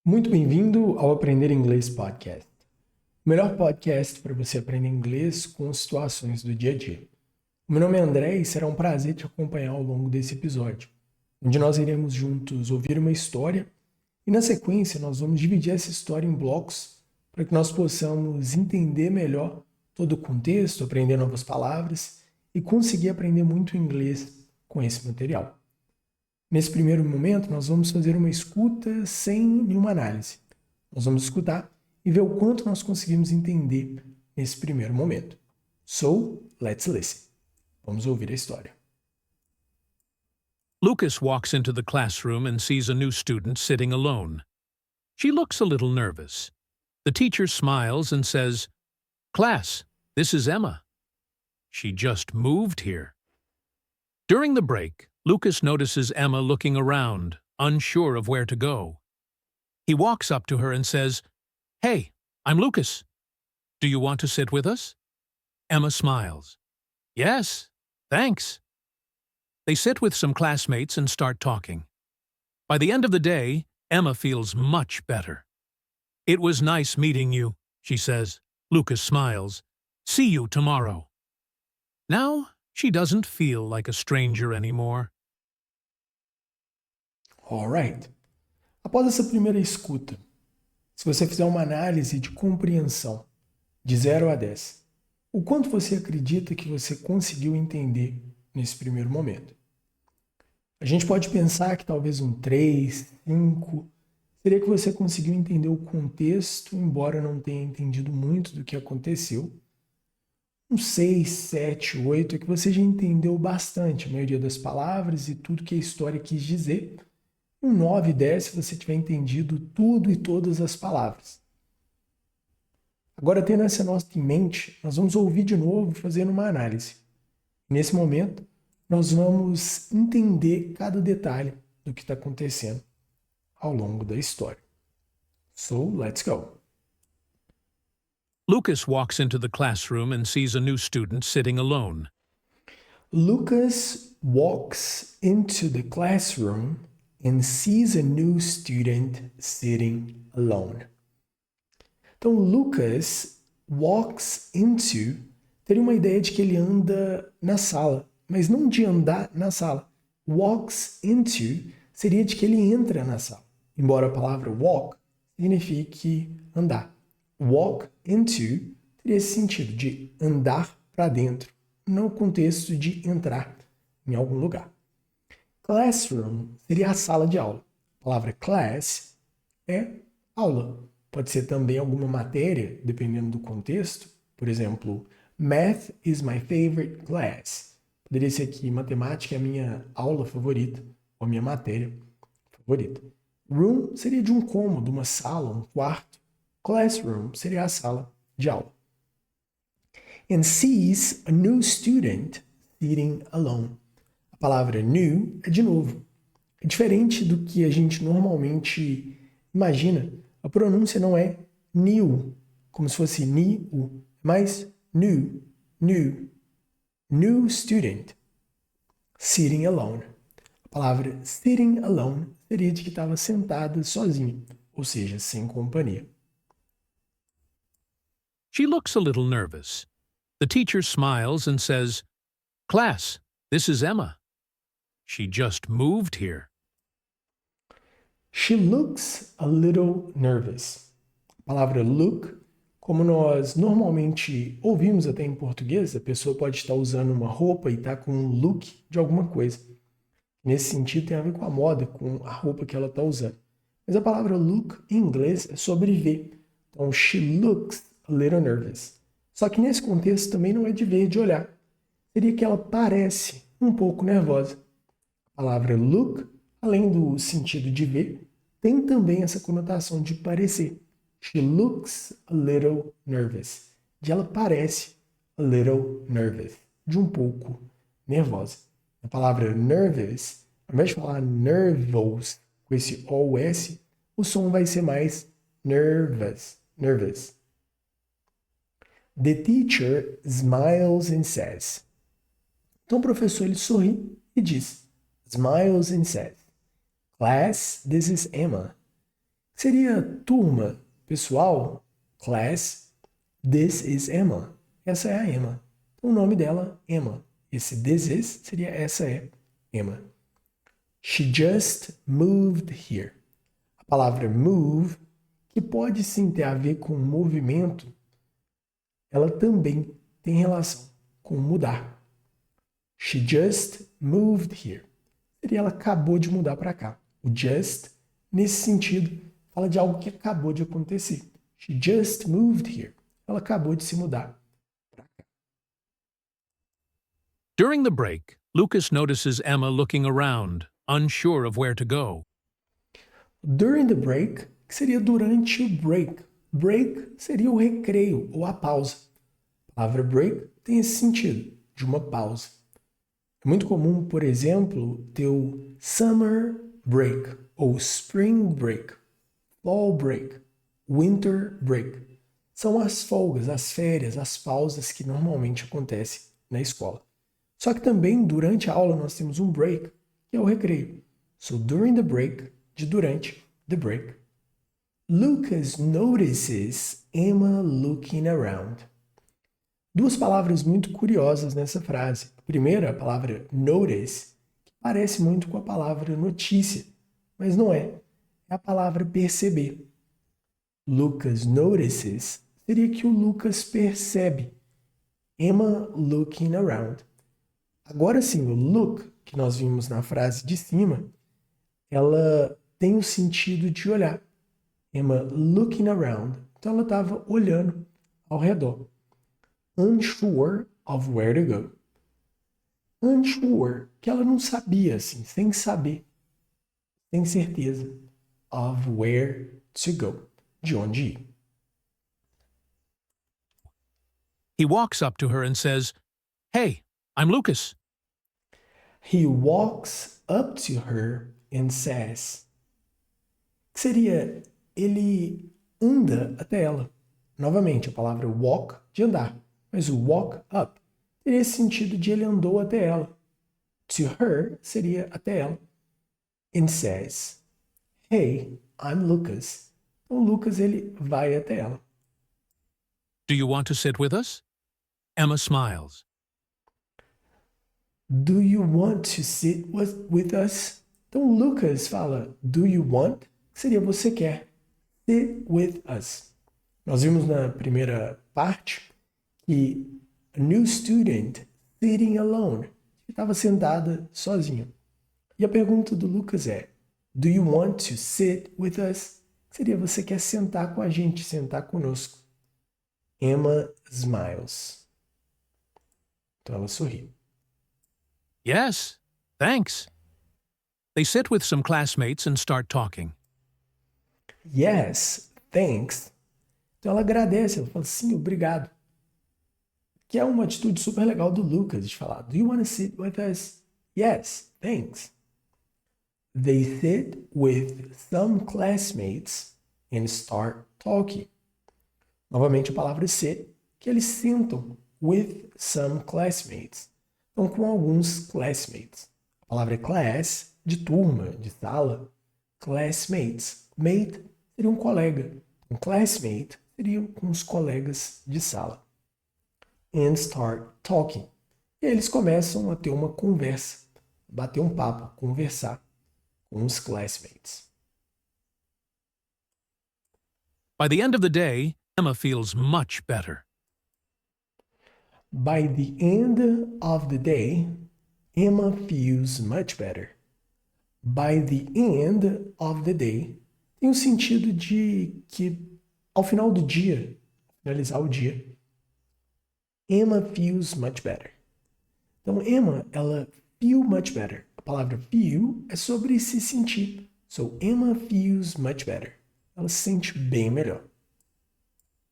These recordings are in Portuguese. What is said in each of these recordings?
Muito bem-vindo ao Aprender Inglês Podcast, o melhor podcast para você aprender inglês com situações do dia a dia. O meu nome é André e será um prazer te acompanhar ao longo desse episódio, onde nós iremos juntos ouvir uma história e, na sequência, nós vamos dividir essa história em blocos para que nós possamos entender melhor todo o contexto, aprender novas palavras e conseguir aprender muito inglês com esse material. Nesse primeiro momento, nós vamos fazer uma escuta sem nenhuma análise. Nós vamos escutar e ver o quanto nós conseguimos entender nesse primeiro momento. So, let's listen. Vamos ouvir a história. Lucas walks into the classroom and sees a new student sitting alone. She looks a little nervous. The teacher smiles and says, "Class, this is Emma. She just moved here." During the break, Lucas notices Emma looking around, unsure of where to go. He walks up to her and says, "Hey, I'm Lucas. Do you want to sit with us?" Emma smiles. "Yes, thanks." They sit with some classmates and start talking. By the end of the day, Emma feels much better. "It was nice meeting you," she says. Lucas smiles. "See you tomorrow." Now, she doesn't feel like a stranger anymore. Alright. Após essa primeira escuta, se você fizer uma análise de compreensão de 0 a 10, o quanto você acredita que você conseguiu entender nesse primeiro momento? A gente pode pensar que talvez um 3, 5, seria que você conseguiu entender o contexto, embora não tenha entendido muito do que aconteceu. Um 6, 7, 8 é que você já entendeu bastante a maioria das palavras e tudo que a história quis dizer. Um 9, 10 se você tiver entendido tudo e todas as palavras. Agora, tendo essa nota em mente, nós vamos ouvir de novo fazendo uma análise. Nesse momento, nós vamos entender cada detalhe do que está acontecendo ao longo da história. So, let's go. Lucas walks into the classroom and sees a new student sitting alone. Lucas walks into the classroom and sees a new student sitting alone. Então, Lucas walks into teria uma ideia de que ele anda na sala, mas não de andar na sala. Walks into seria de que ele entra na sala, embora a palavra walk signifique andar. Walk into teria esse sentido de andar para dentro, no contexto de entrar em algum lugar. Classroom seria a sala de aula. A palavra class é aula. Pode ser também alguma matéria, dependendo do contexto. Por exemplo, Math is my favorite class. Poderia ser aqui, matemática é a minha aula favorita, ou a minha matéria favorita. Room seria de um cômodo, uma sala, um quarto. Classroom seria a sala de aula. And sees a new student sitting alone. A palavra new é de novo. É diferente do que a gente normalmente imagina. A pronúncia não é new, como se fosse new, mas new. New student. Sitting alone. A palavra sitting alone seria de que estava sentada sozinha, ou seja, sem companhia. She looks a little nervous. The teacher smiles and says, "Class, this is Emma. She just moved here." She looks a little nervous. A palavra look, como nós normalmente ouvimos até em português, a pessoa pode estar usando uma roupa e estar com um look de alguma coisa. Nesse sentido, tem a ver com a moda, com a roupa que ela está usando. Mas a palavra look em inglês é sobre ver. Então, she looks a little nervous. Só que nesse contexto também não é de ver, de olhar. Seria que ela parece um pouco nervosa. A palavra look, além do sentido de ver, tem também essa conotação de parecer. She looks a little nervous. De ela parece a little nervous. De um pouco nervosa. A palavra nervous, ao invés de falar nervous com esse OS, o som vai ser mais nervous. The teacher smiles and says. Então o professor ele sorri e diz. Smiles and says. Class, this is Emma. Seria turma, pessoal, class, this is Emma. Essa é a Emma. O nome dela, Emma. Esse this is seria essa é Emma. She just moved here. A palavra move, que pode sim ter a ver com movimento, ela também tem relação com mudar. She just moved here. Seria ela acabou de mudar para cá. O just, nesse sentido, fala de algo que acabou de acontecer. She just moved here. Ela acabou de se mudar para cá. During the break, Lucas notices Emma looking around, unsure of where to go. During the break, que seria durante o break. Break seria o recreio ou a pausa. A palavra break tem esse sentido, de uma pausa. É muito comum, por exemplo, ter o summer break ou spring break, fall break, winter break. São as folgas, as férias, as pausas que normalmente acontecem na escola. Só que também durante a aula nós temos um break, que é o recreio. So during the break, de durante, the break. Lucas notices Emma looking around. Duas palavras muito curiosas nessa frase. A primeira, a palavra notice, que parece muito com a palavra notícia, mas não é. É a palavra perceber. Lucas notices seria que o Lucas percebe. Emma looking around. Agora sim, o look, que nós vimos na frase de cima, ela tem o sentido de olhar. Emma looking around. Então ela estava olhando ao redor. Unsure of where to go. Unsure, que ela não sabia, assim, sem saber, sem certeza, of where to go, de onde ir. He walks up to her and says, "Hey, I'm Lucas." He walks up to her and says. Que seria, ele anda até ela. Novamente, a palavra walk, de andar. Mas o walk up teria esse sentido de ele andou até ela. To her seria até ela. And says, Hey, I'm Lucas. Então, Lucas, ele vai até ela. Do you want to sit with us? Emma smiles. Do you want to sit with us? Então, Lucas fala, do you want? Que seria você quer. Sit with us. Nós vimos na primeira parte que a new student sitting alone, estava sentada sozinha. E a pergunta do Lucas é, do you want to sit with us? Seria você quer sentar com a gente, sentar conosco. Emma smiles. Então ela sorri. Yes, thanks. They sit with some classmates and start talking. Yes, thanks. Então ela agradece, ela fala sim, obrigado. Que é uma atitude super legal do Lucas de falar, do you want to sit with us? Yes, thanks. They sit with some classmates and start talking. Novamente a palavra sit, que eles sentam with some classmates. Então, com alguns classmates. A palavra class, de turma, de sala. Classmates. Mate seria um colega. Um classmate seria com os colegas de sala. And start talking. E eles começam a ter uma conversa, bater um papo, conversar com os classmates. By the end of the day, Emma feels much better. By the end of the day, Emma feels much better. By the end of the day tem o sentido de que ao final do dia, finalizar o dia, Emma feels much better. Então, Emma, ela feel much better. A palavra feel é sobre se sentir. So, Emma feels much better. Ela se sente bem melhor.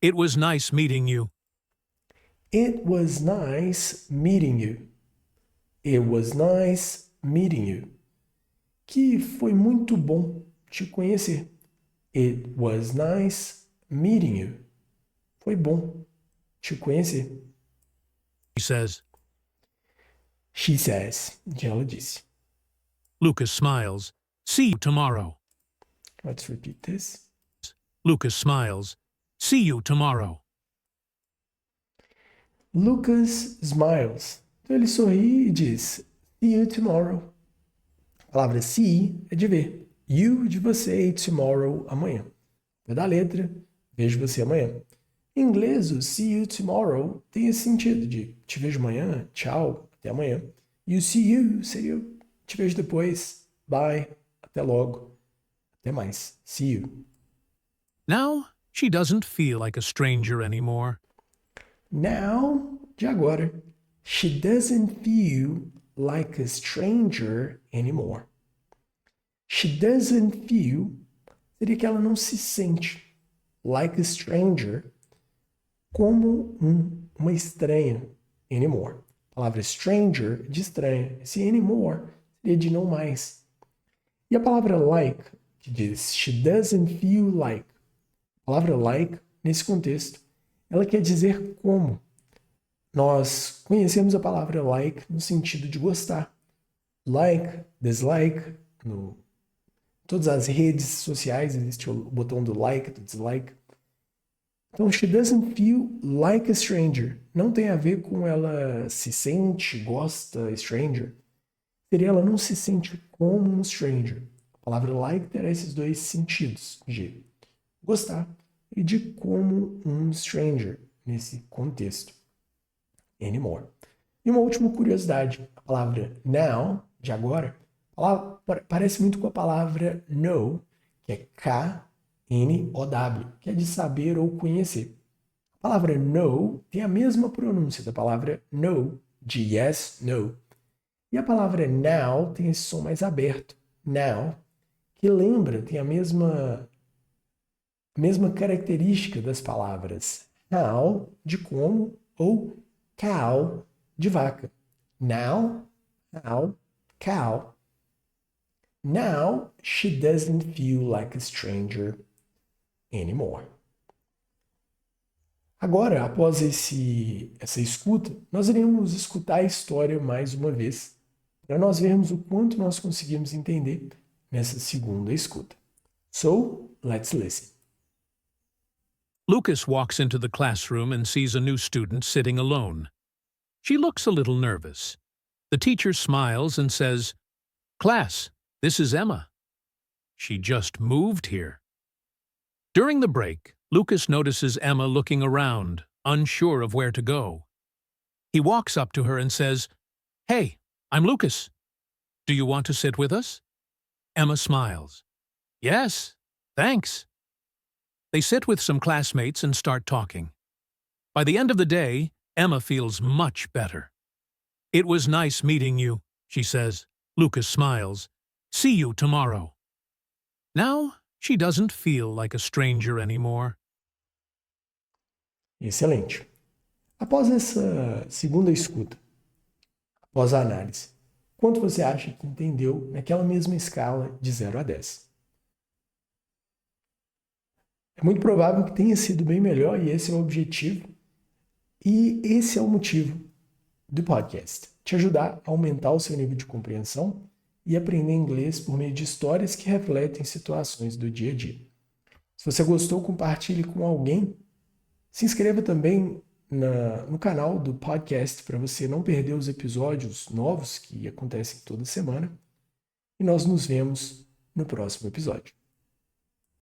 It was nice meeting you. It was nice meeting you. It was nice meeting you. Que foi muito bom te conhecer. It was nice meeting you. Foi bom te conhecer. He says. She says. Ela disse. Lucas smiles. See you tomorrow. Let's repeat this. Lucas smiles. See you tomorrow. Lucas smiles. Então ele sorri e diz, see you tomorrow. A palavra see é de ver. You de você e tomorrow, amanhã. Vai da letra, vejo você amanhã. Em inglês, o see you tomorrow tem esse sentido de te vejo amanhã, tchau, até amanhã. E o see you seria te vejo depois, bye, até logo, até mais, see you. Now, she doesn't feel like a stranger anymore. Now, de agora, she doesn't feel like a stranger anymore. She doesn't feel seria que ela não se sente like a stranger como uma estranha anymore. A palavra stranger de estranha. Esse anymore seria de não mais. E a palavra like, que diz she doesn't feel like. A palavra like, nesse contexto, ela quer dizer como. Nós conhecemos a palavra like no sentido de gostar. Like, dislike, no todas as redes sociais existe o botão do like, do dislike. Então, she doesn't feel like a stranger. Não tem a ver com ela se sente, gosta, stranger. Seria ela não se sente como um stranger. A palavra like terá esses dois sentidos, de gostar e de como um stranger, nesse contexto. Anymore. E uma última curiosidade. A palavra now, de agora, parece muito com a palavra know, que é K-N-O-W, que é de saber ou conhecer. A palavra know tem a mesma pronúncia da palavra no, de yes, no. E a palavra now tem esse som mais aberto, now, que lembra, tem a mesma característica das palavras how, de como, ou cow, de vaca. Now, how, cow. Now, she doesn't feel like a stranger anymore. Agora, após essa escuta, nós iremos escutar a história mais uma vez, para nós vermos o quanto nós conseguimos entender nessa segunda escuta. So, let's listen. Lucas walks into the classroom and sees a new student sitting alone. She looks a little nervous. The teacher smiles and says, "Class, this is Emma. She just moved here." During the break, Lucas notices Emma looking around, unsure of where to go. He walks up to her and says, "Hey, I'm Lucas. Do you want to sit with us?" Emma smiles. "Yes, thanks." They sit with some classmates and start talking. By the end of the day, Emma feels much better. "It was nice meeting you," she says. Lucas smiles. "See you tomorrow." Now, she doesn't feel like a stranger anymore. Excelente. Após essa segunda escuta, após a análise, quanto você acha que entendeu naquela mesma escala de 0 a 10? É muito provável que tenha sido bem melhor e esse é o objetivo. E esse é o motivo do podcast. Te ajudar a aumentar o seu nível de compreensão e aprender inglês por meio de histórias que refletem situações do dia a dia. Se você gostou, compartilhe com alguém. Se inscreva também no canal do podcast para você não perder os episódios novos que acontecem toda semana. E nós nos vemos no próximo episódio.